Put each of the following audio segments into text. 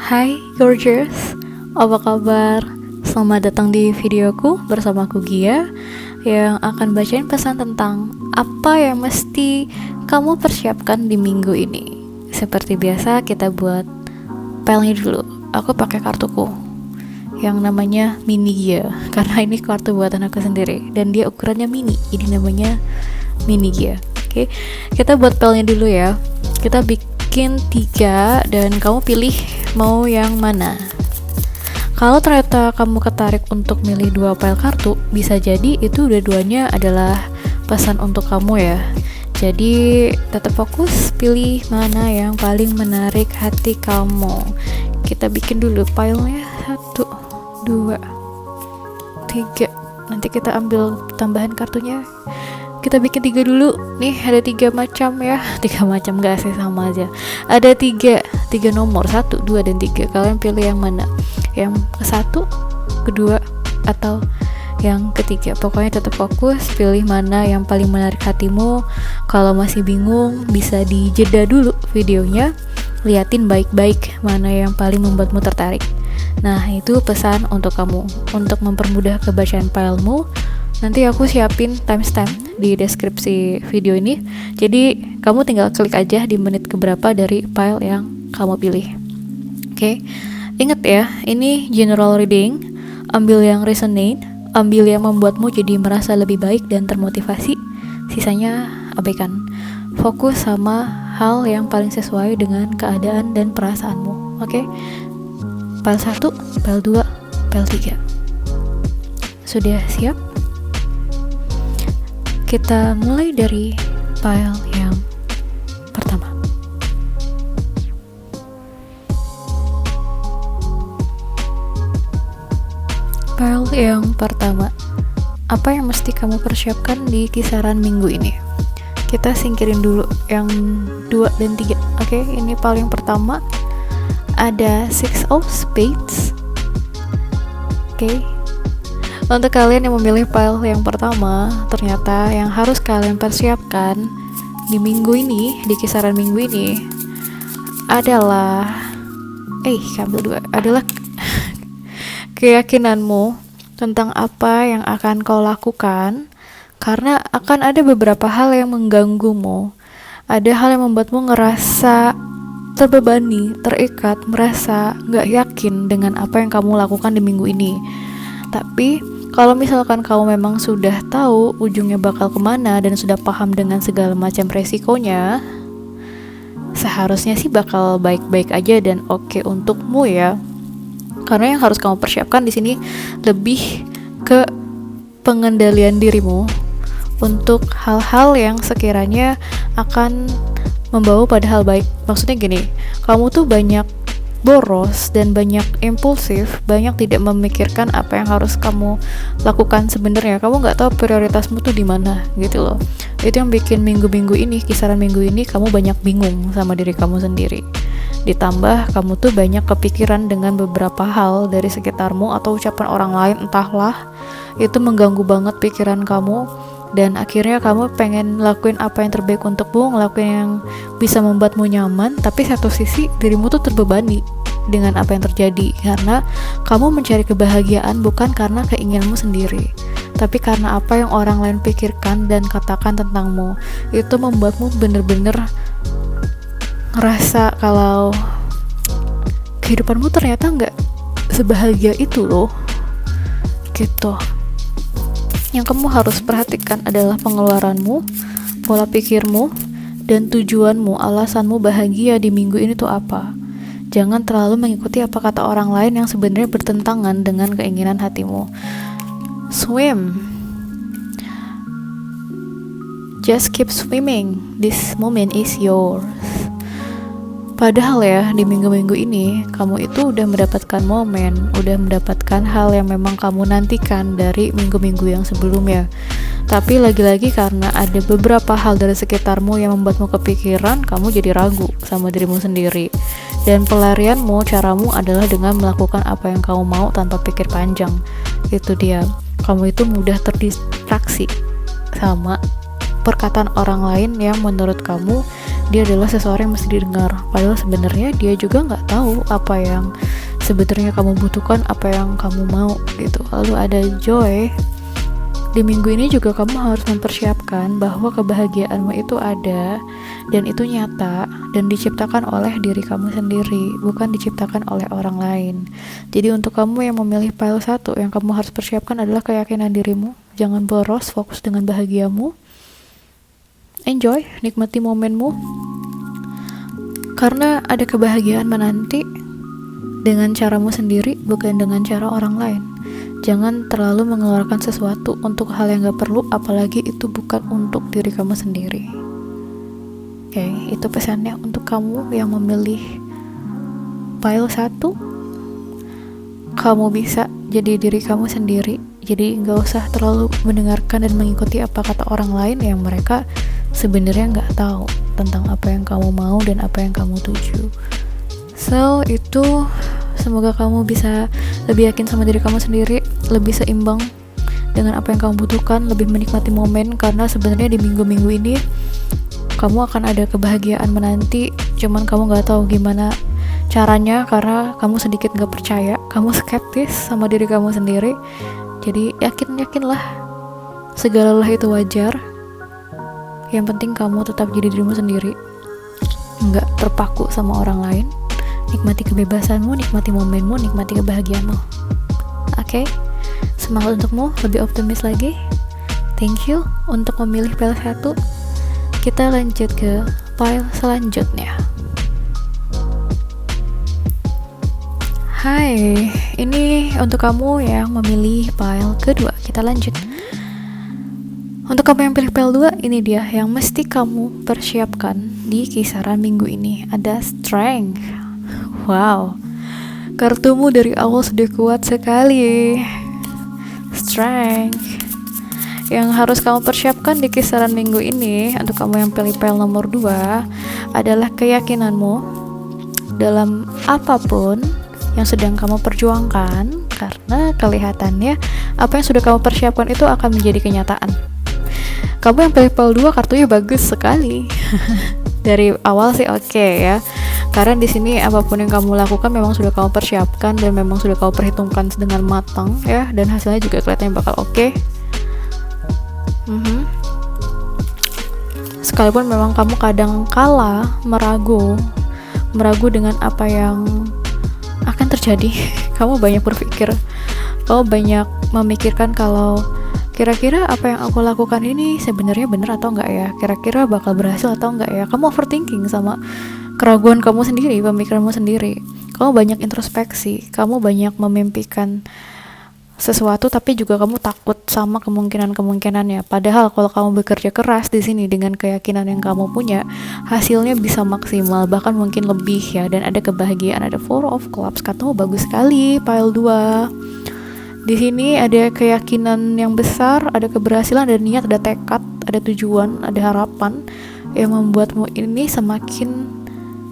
Hai gorgeous, apa kabar? Selamat datang di videoku bersama aku Gia yang akan bacain pesan tentang apa yang mesti kamu persiapkan di minggu ini. Seperti biasa kita buat filenya dulu. Aku pakai kartuku yang namanya mini Gia karena ini kartu buatan aku sendiri dan dia ukurannya mini, jadi namanya mini Gia. Oke, kita buat filenya dulu ya. Kita bikin 3 dan kamu pilih mau yang mana. Kalau ternyata kamu ketarik untuk milih 2 file kartu, bisa jadi itu dua-duanya adalah pesan untuk kamu ya. Jadi tetap fokus, pilih mana yang paling menarik hati kamu. Kita bikin dulu filenya 1, 2, 3. Nanti kita ambil tambahan kartunya. Kita bikin 3 dulu. Nih ada 3 macam ya. 3 macam gak sih, sama aja. Ada 3 nomor, 1, 2, dan 3. Kalian pilih yang mana? Yang ke-1, kedua, atau yang ketiga. Pokoknya tetap fokus, pilih mana yang paling menarik hatimu. Kalau masih bingung, bisa dijeda dulu videonya, liatin baik-baik mana yang paling membuatmu tertarik. Nah, itu pesan untuk kamu. Untuk mempermudah kebacaan filemu, nanti aku siapin timestamp di deskripsi video ini. Jadi kamu tinggal klik aja di menit keberapa dari file yang kamu pilih. Oke. Ingat ya, ini general reading. Ambil yang resonate, ambil yang membuatmu jadi merasa lebih baik dan termotivasi. Sisanya abaikan. Fokus sama hal yang paling sesuai dengan keadaan dan perasaanmu. Oke. File 1, file 2, file 3. Sudah siap? Kita mulai dari file yang pertama. File yang pertama. Apa yang mesti kamu persiapkan di kisaran minggu ini? Kita singkirin dulu yang 2 dan 3. Oke, ini file yang pertama. Ada 6 of Spades. Oke. Untuk kalian yang memilih file yang pertama, ternyata yang harus kalian persiapkan di minggu ini, di kisaran minggu ini adalah adalah keyakinanmu tentang apa yang akan kau lakukan, karena akan ada beberapa hal yang mengganggumu. Ada hal yang membuatmu ngerasa terbebani, terikat, merasa gak yakin dengan apa yang kamu lakukan di minggu ini. Tapi kalau misalkan kamu memang sudah tahu ujungnya bakal kemana dan sudah paham dengan segala macam resikonya, seharusnya sih bakal baik-baik aja dan oke untukmu ya. Karena yang harus kamu persiapkan di sini lebih ke pengendalian dirimu untuk hal-hal yang sekiranya akan membawa pada hal baik. Maksudnya gini, kamu tuh banyak boros dan banyak impulsif, banyak tidak memikirkan apa yang harus kamu lakukan sebenarnya. Kamu nggak tahu prioritasmu tuh di mana gitu loh. Itu yang bikin minggu-minggu ini, kisaran minggu ini kamu banyak bingung sama diri kamu sendiri. Ditambah kamu tuh banyak kepikiran dengan beberapa hal dari sekitarmu atau ucapan orang lain, entahlah, itu mengganggu banget pikiran kamu. Dan akhirnya kamu pengen lakuin apa yang terbaik untukmu, ngelakuin yang bisa membuatmu nyaman, tapi satu sisi dirimu tuh terbebani dengan apa yang terjadi, karena kamu mencari kebahagiaan bukan karena keinginanmu sendiri, tapi karena apa yang orang lain pikirkan dan katakan tentangmu. Itu membuatmu bener-bener ngerasa kalau kehidupanmu ternyata nggak sebahagia itu loh, gitu. Yang kamu harus perhatikan adalah pengeluaranmu, pola pikirmu, dan tujuanmu, alasanmu bahagia di minggu ini tuh apa. Jangan terlalu mengikuti apa kata orang lain yang sebenarnya bertentangan dengan keinginan hatimu. Swim. Just keep swimming. This moment is yours. Padahal ya, di minggu-minggu ini, kamu itu udah mendapatkan momen, udah mendapatkan hal yang memang kamu nantikan dari minggu-minggu yang sebelumnya. Tapi lagi-lagi karena ada beberapa hal dari sekitarmu yang membuatmu kepikiran, kamu jadi ragu sama dirimu sendiri. Dan pelarianmu, caramu adalah dengan melakukan apa yang kamu mau tanpa pikir panjang. Itu dia, kamu itu mudah terdistraksi sama perkataan orang lain yang menurut kamu dia adalah seseorang yang mesti didengar, padahal sebenarnya dia juga nggak tahu apa yang sebenarnya kamu butuhkan, apa yang kamu mau gitu. Lalu ada Joy, di minggu ini juga kamu harus mempersiapkan bahwa kebahagiaanmu itu ada dan itu nyata dan diciptakan oleh diri kamu sendiri, bukan diciptakan oleh orang lain. Jadi untuk kamu yang memilih pile 1, yang kamu harus persiapkan adalah keyakinan dirimu. Jangan boros, fokus dengan bahagiamu. Enjoy, nikmati momenmu. Karena ada kebahagiaan menanti dengan caramu sendiri, bukan dengan cara orang lain. Jangan terlalu mengeluarkan sesuatu untuk hal yang gak perlu, apalagi itu bukan untuk diri kamu sendiri. Oke, itu pesannya untuk kamu yang memilih pile 1. Kamu bisa jadi diri kamu sendiri, jadi gak usah terlalu mendengarkan dan mengikuti apa kata orang lain yang mereka sebenarnya gak tahu tentang apa yang kamu mau dan apa yang kamu tuju. So, itu semoga kamu bisa lebih yakin sama diri kamu sendiri, lebih seimbang dengan apa yang kamu butuhkan, lebih menikmati momen, karena sebenarnya di minggu-minggu ini kamu akan ada kebahagiaan menanti, cuman kamu gak tahu gimana caranya karena kamu sedikit gak percaya, kamu skeptis sama diri kamu sendiri. Jadi yakinlah segala lelah itu wajar. Yang penting kamu tetap jadi dirimu sendiri, gak terpaku sama orang lain. Nikmati kebebasanmu, nikmati momenmu, nikmati kebahagiaanmu. Oke? Semangat untukmu, lebih optimis lagi. Thank you untuk memilih pile 1. Kita lanjut ke pile selanjutnya. Hai, ini untuk kamu yang memilih pile kedua. Kita lanjut. Untuk kamu yang pilih pile 2, ini dia yang mesti kamu persiapkan di kisaran minggu ini. Ada strength. Wow, kartumu dari awal sudah kuat sekali. Strength. Yang harus kamu persiapkan di kisaran minggu ini untuk kamu yang pilih pile nomor 2 adalah keyakinanmu dalam apapun yang sedang kamu perjuangkan, karena kelihatannya apa yang sudah kamu persiapkan itu akan menjadi kenyataan. Kamu yang pilih pile 2 kartunya bagus sekali. Dari awal sih oke ya. Karena di sini apapun yang kamu lakukan memang sudah kamu persiapkan dan memang sudah kamu perhitungkan dengan matang ya, dan hasilnya juga kelihatannya bakal oke. Sekalipun memang kamu kadang kala meragu dengan apa yang akan terjadi. Kamu banyak berpikir, kamu banyak memikirkan kalau kira-kira apa yang aku lakukan ini sebenarnya benar atau enggak ya, kira-kira bakal berhasil atau enggak ya. Kamu overthinking sama keraguan kamu sendiri, pemikiranmu sendiri. Kamu banyak introspeksi, kamu banyak memimpikan sesuatu, tapi juga kamu takut sama kemungkinan-kemungkinannya. Padahal kalau kamu bekerja keras di sini dengan keyakinan yang kamu punya, hasilnya bisa maksimal, bahkan mungkin lebih ya. Dan ada kebahagiaan, ada Four of Clubs. Katamu bagus sekali, pile 2. Di sini ada keyakinan yang besar, ada keberhasilan, ada niat, ada tekad, ada tujuan, ada harapan yang membuatmu ini semakin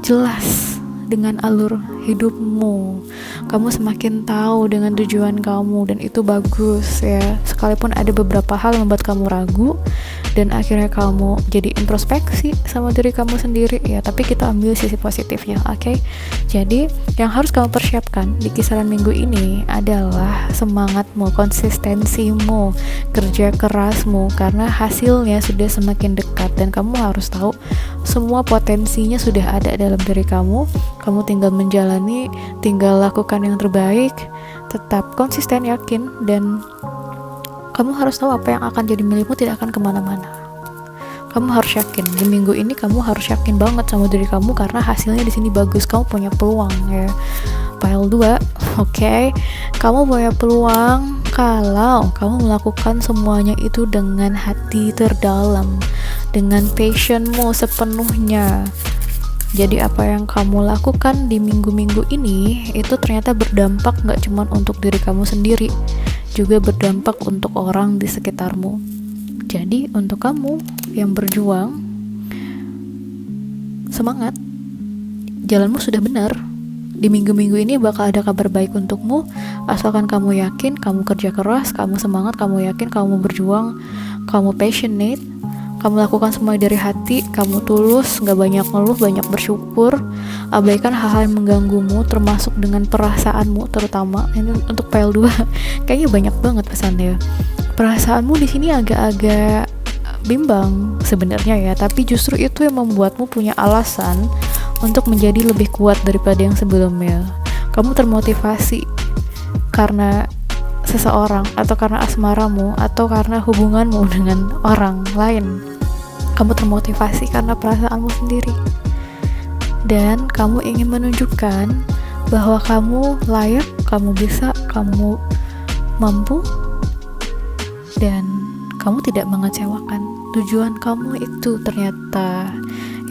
jelas dengan alur hidupmu. Kamu semakin tahu dengan tujuan kamu, dan itu bagus ya. Sekalipun ada beberapa hal yang membuat kamu ragu dan akhirnya kamu jadi introspeksi sama diri kamu sendiri ya, tapi kita ambil sisi positifnya, oke? Jadi yang harus kamu persiapkan di kisaran minggu ini adalah semangatmu, konsistensimu, kerja kerasmu, karena hasilnya sudah semakin dekat dan kamu harus tahu semua potensinya sudah ada dalam diri kamu. Kamu tinggal menjalani, tinggal lakukan yang terbaik, tetap konsisten, yakin, dan kamu harus tahu apa yang akan jadi milikmu tidak akan kemana-mana. Kamu harus yakin di minggu ini, kamu harus yakin banget sama diri kamu karena hasilnya di sini bagus. Kamu punya peluang ya. Pile 2, oke? Kamu punya peluang kalau kamu melakukan semuanya itu dengan hati terdalam, dengan passionmu sepenuhnya. Jadi apa yang kamu lakukan di minggu-minggu ini itu ternyata berdampak gak cuma untuk diri kamu sendiri, juga berdampak untuk orang di sekitarmu. Jadi untuk kamu yang berjuang, semangat, jalanmu sudah benar. Di minggu-minggu ini bakal ada kabar baik untukmu, asalkan kamu yakin, kamu kerja keras, kamu semangat, kamu yakin, kamu berjuang, kamu passionate, Kamu lakukan semua dari hati, kamu tulus, gak banyak ngeluh, banyak bersyukur. Abaikan hal-hal yang mengganggumu, termasuk dengan perasaanmu terutama. Ini untuk file 2 kayaknya banyak banget pesannya. Perasaanmu di sini agak-agak bimbang sebenarnya ya, tapi justru itu yang membuatmu punya alasan untuk menjadi lebih kuat daripada yang sebelumnya. Kamu termotivasi karena seseorang, atau karena asmaramu, atau karena hubunganmu dengan orang lain. Kamu termotivasi karena perasaanmu sendiri, dan kamu ingin menunjukkan bahwa kamu layak, kamu bisa, kamu mampu, dan kamu tidak mengecewakan. Tujuan kamu itu ternyata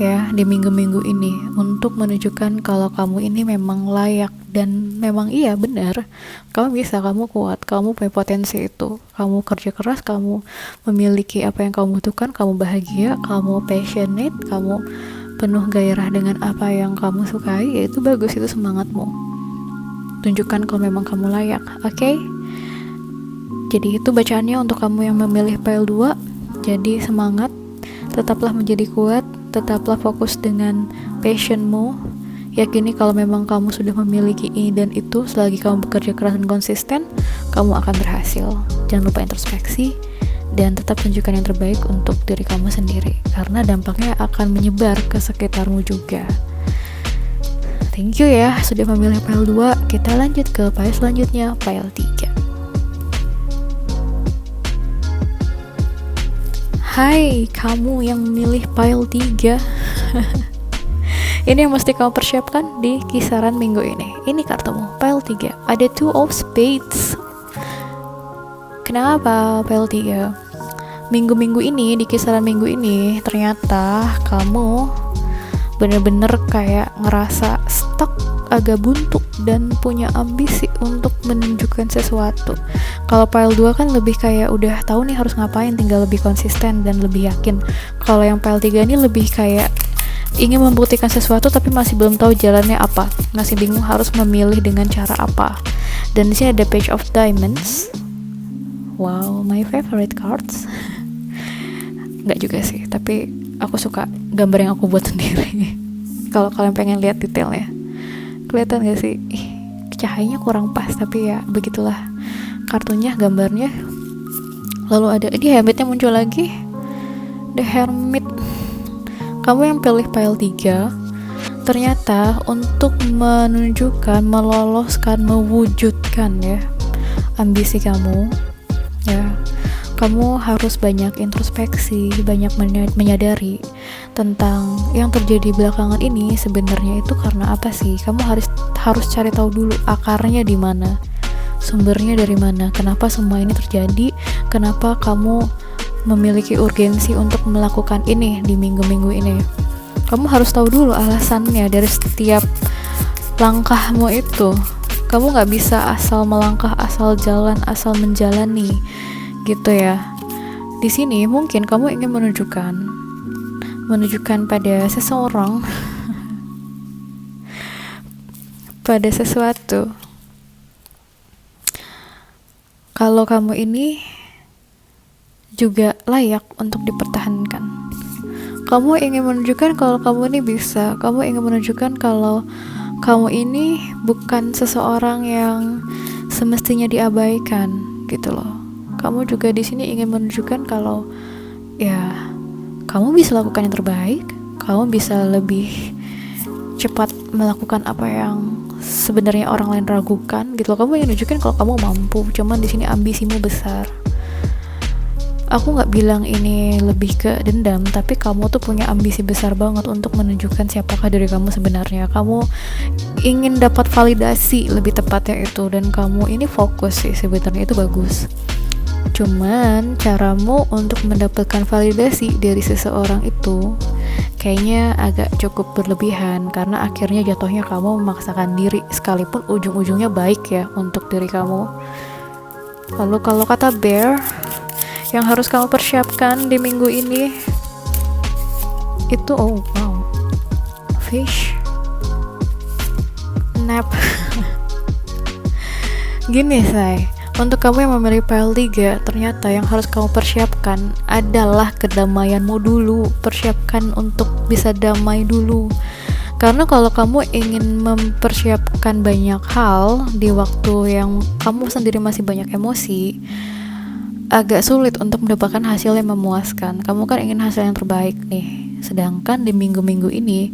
ya di minggu-minggu ini untuk menunjukkan kalau kamu ini memang layak, dan memang iya benar, kamu bisa, kamu kuat, kamu punya potensi itu, kamu kerja keras, kamu memiliki apa yang kamu butuhkan, kamu bahagia, kamu passionate, kamu penuh gairah dengan apa yang kamu sukai, ya itu bagus, itu semangatmu. Tunjukkan kalau memang kamu layak, oke? Jadi itu bacaannya untuk kamu yang memilih file 2. Jadi semangat, tetaplah menjadi kuat, tetaplah fokus dengan passionmu. Yakini kalau memang kamu sudah memiliki ini dan itu, selagi kamu bekerja keras dan konsisten, kamu akan berhasil. Jangan lupa introspeksi, dan tetap tunjukkan yang terbaik untuk diri kamu sendiri, karena dampaknya akan menyebar ke sekitarmu juga. Thank you ya sudah memilih file 2. Kita lanjut ke file selanjutnya, file 3. Hai, kamu yang memilih file 3. Ini yang mesti kamu persiapkan di kisaran minggu ini. Ini kartumu, file 3. Ada 2 of Spades. Kenapa file 3? Minggu-minggu ini, di kisaran minggu ini, ternyata kamu bener-bener kayak ngerasa stuck, agak buntu, dan punya ambisi untuk menunjukkan sesuatu. Kalau file 2 kan lebih kayak udah tahu nih harus ngapain, tinggal lebih konsisten dan lebih yakin. Kalau yang file 3 ini lebih kayak ingin membuktikan sesuatu tapi masih belum tahu jalannya apa, masih bingung harus memilih dengan cara apa. Dan di sini ada Page of Diamonds. Wow, my favorite cards. Nggak juga sih, tapi aku suka gambar yang aku buat sendiri. Kalau kalian pengen lihat detailnya, kelihatan gak sih? Cahayanya kurang pas, tapi ya begitulah kartunya, gambarnya. Lalu ada di Hermitnya muncul lagi, The Hermit. Kamu yang pilih file 3, ternyata untuk menunjukkan, meloloskan, mewujudkan ya ambisi kamu, ya kamu harus banyak introspeksi, banyak menyadari tentang yang terjadi belakangan ini sebenarnya itu karena apa sih. Kamu harus cari tahu dulu akarnya di mana, sumbernya dari mana, kenapa semua ini terjadi, kenapa kamu memiliki urgensi untuk melakukan ini di minggu-minggu ini. Kamu harus tahu dulu alasannya dari setiap langkahmu itu. Kamu nggak bisa asal melangkah, asal jalan, asal menjalani gitu ya. Di sini mungkin kamu ingin menunjukkan pada seseorang pada sesuatu kalau kamu ini juga layak untuk dipertahankan. Kamu ingin menunjukkan kalau kamu ini bisa. Kamu ingin menunjukkan kalau kamu ini bukan seseorang yang semestinya diabaikan gitu loh. Kamu juga di sini ingin menunjukkan kalau ya kamu bisa lakukan yang terbaik, kamu bisa lebih cepat melakukan apa yang sebenarnya orang lain ragukan gitu loh. Kamu ingin menunjukkan kalau kamu mampu, cuman di sini ambisimu besar. Aku nggak bilang ini lebih ke dendam, tapi kamu tuh punya ambisi besar banget untuk menunjukkan siapakah diri kamu sebenarnya. Kamu ingin dapat validasi, lebih tepatnya itu, dan kamu ini fokus sih sebenarnya, itu bagus. Cuman caramu untuk mendapatkan validasi dari seseorang itu kayaknya agak cukup berlebihan, karena akhirnya jatuhnya kamu memaksakan diri sekalipun ujung-ujungnya baik ya untuk diri kamu. Lalu kalau kata bear yang harus kamu persiapkan di minggu ini itu, oh wow, fish nap. Gini say, Untuk kamu yang memilih pile 3, ternyata yang harus kamu persiapkan adalah kedamaianmu dulu. Persiapkan untuk bisa damai dulu. Karena kalau kamu ingin mempersiapkan banyak hal di waktu yang kamu sendiri masih banyak emosi, agak sulit untuk mendapatkan hasil yang memuaskan. Kamu kan ingin hasil yang terbaik nih. Sedangkan di minggu-minggu ini,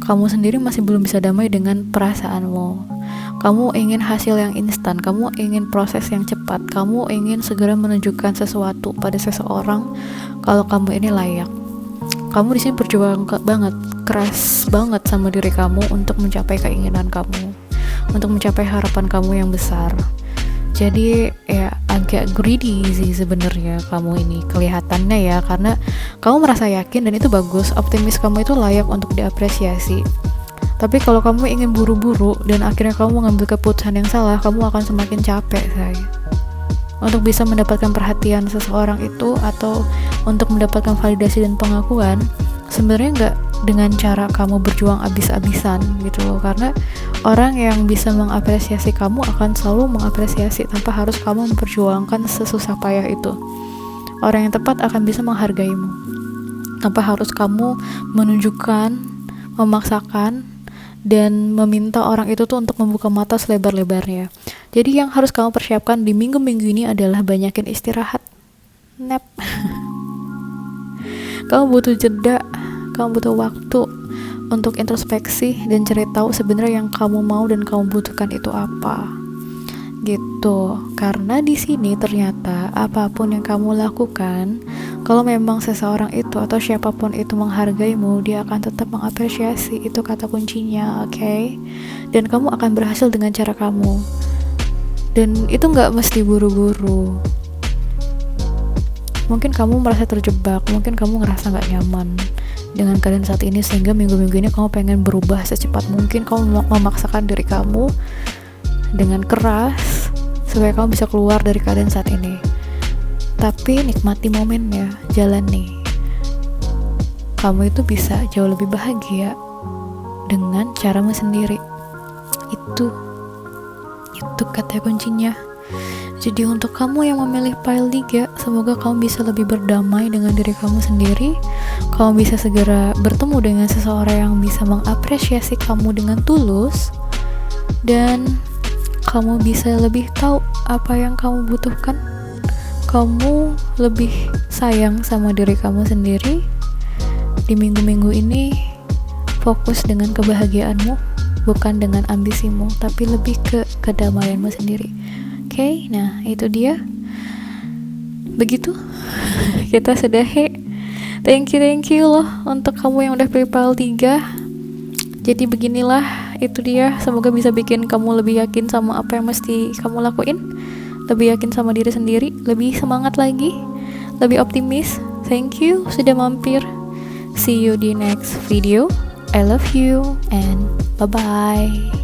kamu sendiri masih belum bisa damai dengan perasaanmu. Kamu ingin hasil yang instan, kamu ingin proses yang cepat, kamu ingin segera menunjukkan sesuatu pada seseorang kalau kamu ini layak. Kamu di sini berjuang banget, keras banget sama diri kamu untuk mencapai keinginan kamu, untuk mencapai harapan kamu yang besar. Jadi ya agak greedy sih sebenarnya kamu ini kelihatannya ya, karena kamu merasa yakin dan itu bagus, optimis kamu itu layak untuk diapresiasi. Tapi kalau kamu ingin buru-buru dan akhirnya kamu mengambil keputusan yang salah, kamu akan semakin capek, say. Untuk bisa mendapatkan perhatian seseorang itu atau untuk mendapatkan validasi dan pengakuan, sebenarnya nggak dengan cara kamu berjuang abis-abisan gitu loh. Karena orang yang bisa mengapresiasi kamu akan selalu mengapresiasi tanpa harus kamu memperjuangkan sesusah payah itu. Orang yang tepat akan bisa menghargaimu tanpa harus kamu menunjukkan, memaksakan, dan meminta orang itu tuh untuk membuka mata selebar-lebarnya. Jadi yang harus kamu persiapkan di minggu-minggu ini adalah banyakin istirahat, nap. Kamu butuh jeda, kamu butuh waktu untuk introspeksi dan cari tahu sebenarnya yang kamu mau dan kamu butuhkan itu apa. Gitu. Karena di sini ternyata apapun yang kamu lakukan, kalau memang seseorang itu atau siapapun itu menghargaimu, dia akan tetap mengapresiasi. Itu kata kuncinya, oke? Dan kamu akan berhasil dengan cara kamu. Dan itu gak mesti buru-buru. Mungkin kamu merasa terjebak, mungkin kamu ngerasa gak nyaman dengan keadaan saat ini, sehingga minggu-minggu ini kamu pengen berubah secepat mungkin. Kamu memaksakan diri kamu dengan keras supaya kamu bisa keluar dari keadaan saat ini. Tapi nikmati momennya, jalani. Kamu itu bisa jauh lebih bahagia dengan caramu sendiri. Itu kata kuncinya. Jadi untuk kamu yang memilih pile 3, semoga kamu bisa lebih berdamai dengan diri kamu sendiri. Kamu bisa segera bertemu dengan seseorang yang bisa mengapresiasi kamu dengan tulus, dan kamu bisa lebih tahu apa yang kamu butuhkan. Kamu lebih sayang sama diri kamu sendiri. Di minggu-minggu ini fokus dengan kebahagiaanmu, bukan dengan ambisimu, tapi lebih ke kedamaianmu sendiri. Oke, nah itu dia. Begitu kita sudahi. Thank you loh untuk kamu yang udah pilih pile 3. Jadi beginilah, itu dia. Semoga bisa bikin kamu lebih yakin sama apa yang mesti kamu lakuin, lebih yakin sama diri sendiri, lebih semangat lagi, lebih optimis. Thank you sudah mampir. See you di next video. I love you and bye-bye.